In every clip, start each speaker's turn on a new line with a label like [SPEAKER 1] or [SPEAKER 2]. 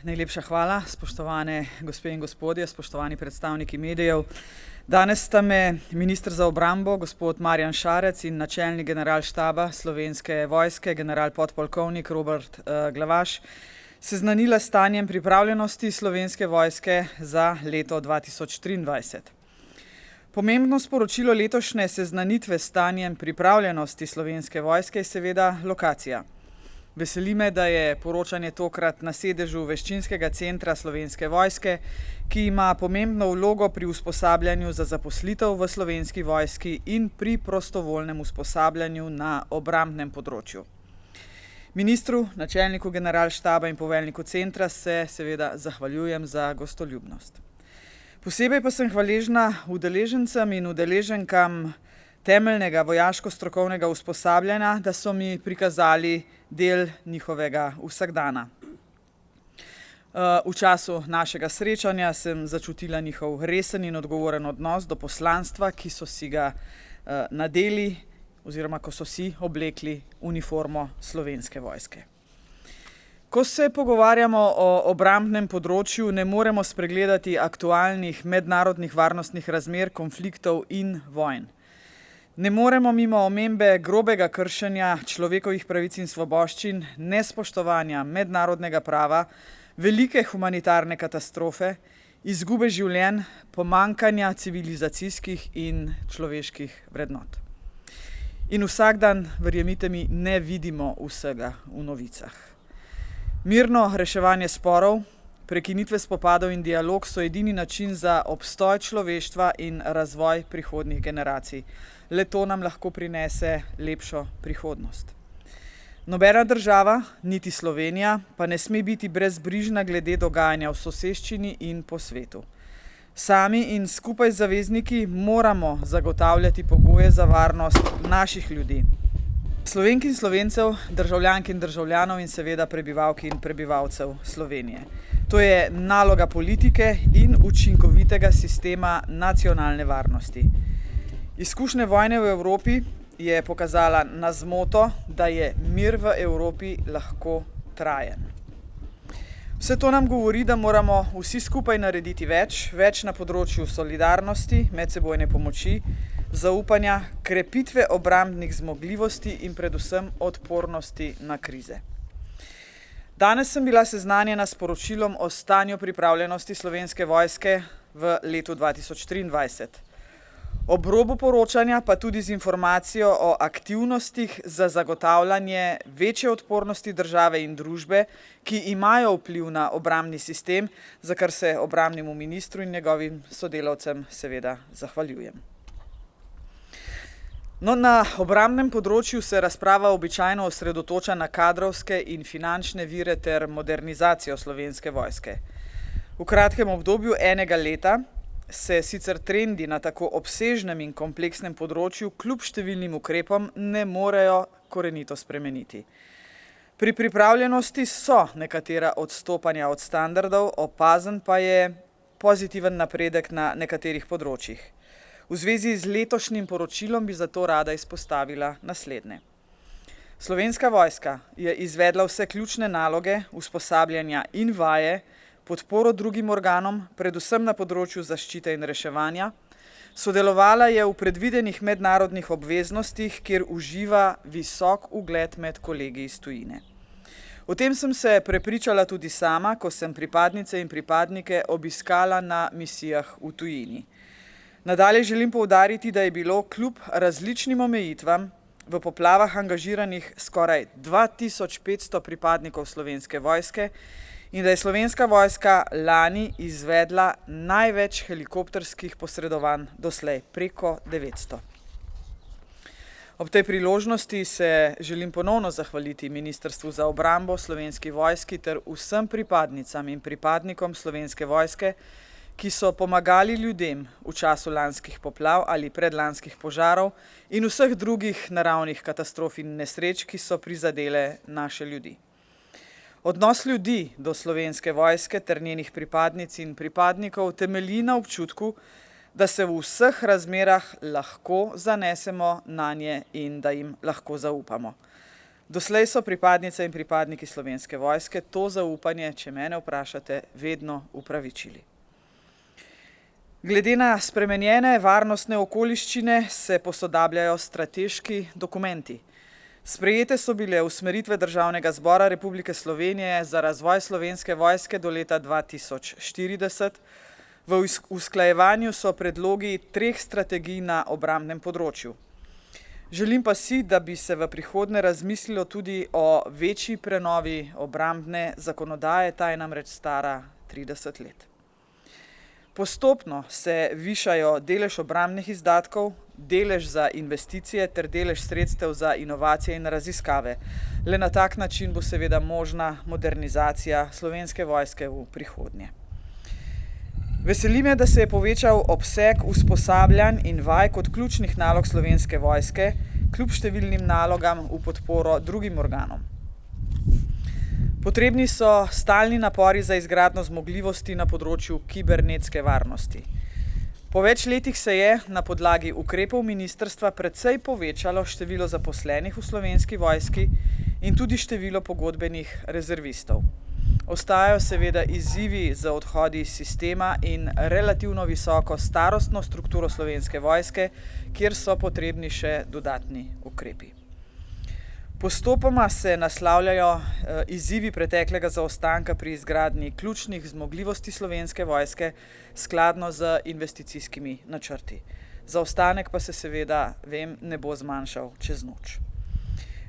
[SPEAKER 1] Najlepša hvala, spoštovane gospe in gospodje, spoštovani predstavniki medijev. Danes sta me minister za obrambo, gospod Marjan Šarec in načelnik generalštaba Slovenske vojske, general podpolkovnik Robert Glavaš, seznanila s stanjem pripravljenosti Slovenske vojske za leto 2023. Pomembno sporočilo letošnje seznanitve s stanjem pripravljenosti Slovenske vojske je seveda lokacija. Veseli me, da je poročanje tokrat na sedežu Veščinskega centra Slovenske vojske, ki ima pomembno vlogo pri usposabljanju za zaposlitev v Slovenski vojski in pri prostovoljnem usposabljanju na obrambnem področju. Ministru, načelniku generalštaba in poveljniku centra se seveda zahvaljujem za gostoljubnost. Posebej pa sem hvaležna udeležencem in udeleženkam temeljnega vojaško-strokovnega usposabljanja, da so mi prikazali del njihovega vsakdana. V času našega srečanja sem začutila njihov resen in odgovoren odnos do poslanstva, ki so si ga nadeli oziroma ko so si oblekli uniformo Slovenske vojske. Ko se pogovarjamo o obrambnem področju, ne moremo spregledati aktualnih mednarodnih varnostnih razmer, konfliktov in vojn. Ne moremo mimo omembe grobega kršenja človekovih pravic in svoboščin, nespoštovanja mednarodnega prava, velike humanitarne katastrofe, izgube življenj, pomanjkanja civilizacijskih in človeških vrednot. In vsak dan, verjemite mi, ne vidimo vsega v novicah. Mirno reševanje sporov, prekinitve spopadov in dialog so edini način za obstoj človeštva in razvoj prihodnjih generacij. Le to nam lahko prinese lepšo prihodnost. Nobena država, niti Slovenija, pa ne sme biti brezbrižna glede dogajanja v soseščini in po svetu. Sami in skupaj z zavezniki moramo zagotavljati pogoje za varnost naših ljudi. Slovenk in Slovencev, državljank in državljanov in seveda prebivalk in prebivalcev Slovenije. To je naloga politike in učinkovitega sistema nacionalne varnosti. Izkušnje vojne v Evropi je pokazala na zmoto, da je mir v Evropi lahko trajen. Vse to nam govori, da moramo vsi skupaj narediti več na področju solidarnosti, medsebojne pomoči, zaupanja, krepitve obrambnih zmogljivosti in predvsem odpornosti na krize. Danes sem bila seznanjena s poročilom o stanju pripravljenosti Slovenske vojske v letu 2023. Ob robu poročanja pa tudi z informacijo o aktivnostih za zagotavljanje večje odpornosti države in družbe, ki imajo vpliv na obrambni sistem, za kar se obrambnemu ministru in njegovim sodelavcem seveda zahvaljujem. Na obrambnem področju se razprava običajno osredotoča na kadrovske in finančne vire ter modernizacijo Slovenske vojske. V kratkem obdobju enega leta se sicer trendi na tako obsežnem in kompleksnem področju kljub številnim ukrepom ne morejo korenito spremeniti. Pri pripravljenosti so nekatera odstopanja od standardov, opazen pa je pozitiven napredek na nekaterih področjih. V zvezi z letošnjim poročilom bi zato rada izpostavila naslednje. Slovenska vojska je izvedla vse ključne naloge, usposabljanja in vaje, podporo drugim organom, predvsem na področju zaščite in reševanja, sodelovala je v predvidenih mednarodnih obveznostih, kjer uživa visok ugled med kolegi iz tujine. O tem sem se prepričala tudi sama, ko sem pripadnice in pripadnike obiskala na misijah v tujini. Nadalje želim poudariti, da je bilo kljub različnim omejitvam v poplavah angažiranih skoraj 2500 pripadnikov Slovenske vojske in da je Slovenska vojska lani izvedla največ helikopterskih posredovanj doslej, preko 900. Ob tej priložnosti se želim ponovno zahvaliti Ministrstvu za obrambo, Slovenski vojski ter vsem pripadnicam in pripadnikom Slovenske vojske, ki so pomagali ljudem v času lanskih poplav ali predlanskih požarov in vseh drugih naravnih katastrof in nesreč, ki so prizadele naše ljudi. Odnos ljudi do Slovenske vojske ter njenih pripadnic in pripadnikov temelji na občutku, da se v vseh razmerah lahko zanesemo nanje in da jim lahko zaupamo. Doslej so pripadnice in pripadniki Slovenske vojske to zaupanje, če mene vprašate, vedno upravičili. Glede na spremenjene varnostne okoliščine se posodabljajo strateški dokumenti. Sprejete so bile usmeritve Državnega zbora Republike Slovenije za razvoj Slovenske vojske do leta 2040. V usklajevanju so predlogi 3 strategij na obrambnem področju. Želim pa si, da bi se v prihodnje razmislilo tudi o večji prenovi obrambne zakonodaje, ta je namreč stara 30 let. Postopno se višajo delež obrambnih izdatkov, delež za investicije ter delež sredstev za inovacije in raziskave. Le na tak način bo seveda možna modernizacija Slovenske vojske v prihodnje. Veseli me, da se je povečal obseg usposabljanj in vaj kot ključnih nalog Slovenske vojske, kljub številnim nalogam v podporo drugim organom. Potrebni so stalni napori za izgradnjo zmogljivosti na področju kibernetske varnosti. Po več letih se je na podlagi ukrepov ministrstva precej povečalo število zaposlenih v Slovenski vojski in tudi število pogodbenih rezervistov. Ostajajo seveda izzivi za odhodi iz sistema in relativno visoko starostno strukturo Slovenske vojske, kjer so potrebni še dodatni ukrepi. Postopoma se naslavljajo izzivi preteklega zaostanka pri izgradnji ključnih zmogljivosti Slovenske vojske skladno z investicijskimi načrti. Zaostanek pa se seveda, vem, ne bo zmanjšal čez noč.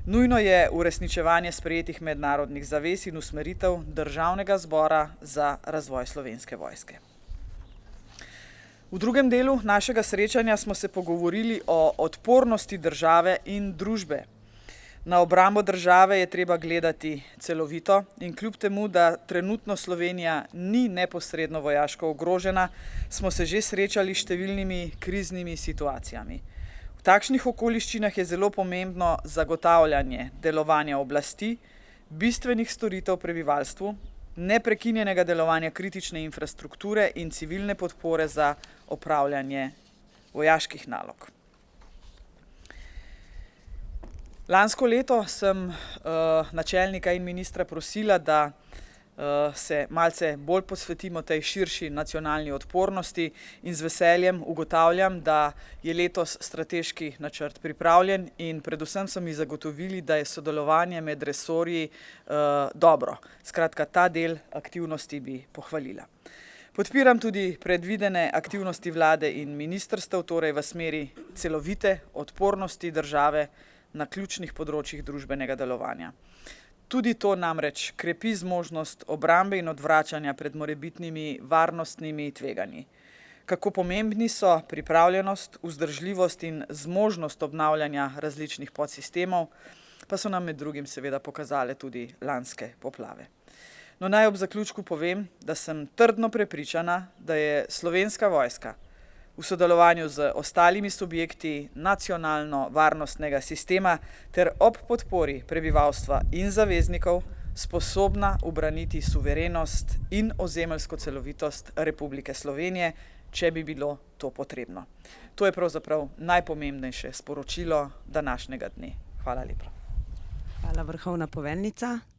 [SPEAKER 1] Nujno je uresničevanje sprejetih mednarodnih zavez in usmeritev Državnega zbora za razvoj Slovenske vojske. V drugem delu našega srečanja smo se pogovorili o odpornosti države in družbe. Na obrambo države je treba gledati celovito in kljub temu, da trenutno Slovenija ni neposredno vojaško ogrožena, smo se že srečali s številnimi kriznimi situacijami. V takšnih okoliščinah je zelo pomembno zagotavljanje delovanja oblasti, bistvenih storitev prebivalstvu, neprekinjenega delovanja kritične infrastrukture in civilne podpore za opravljanje vojaških nalog. Lansko leto sem načelnika in ministra prosila, da se malce bolj posvetimo tej širši nacionalni odpornosti in z veseljem ugotavljam, da je letos strateški načrt pripravljen in predvsem so mi zagotovili, da je sodelovanje med resorji dobro. Skratka, ta del aktivnosti bi pohvalila. Podpiram tudi predvidene aktivnosti vlade in ministrstev, torej v smeri celovite odpornosti države na ključnih področjih družbenega delovanja. Tudi to namreč krepi zmožnost obrambe in odvračanja pred morebitnimi varnostnimi tveganji. Kako pomembni so pripravljenost, vzdržljivost in zmožnost obnavljanja različnih podsistemov, pa so nam med drugim seveda pokazale tudi lanske poplave. No, naj ob zaključku povem, da sem trdno prepričana, da je Slovenska vojska v sodelovanju z ostalimi subjekti nacionalno-varnostnega sistema ter ob podpori prebivalstva in zaveznikov sposobna ubraniti suverenost in ozemeljsko celovitost Republike Slovenije, če bi bilo to potrebno. To je pravzaprav najpomembnejše sporočilo današnjega dne. Hvala lepa.
[SPEAKER 2] Hvala, vrhovna poveljnica.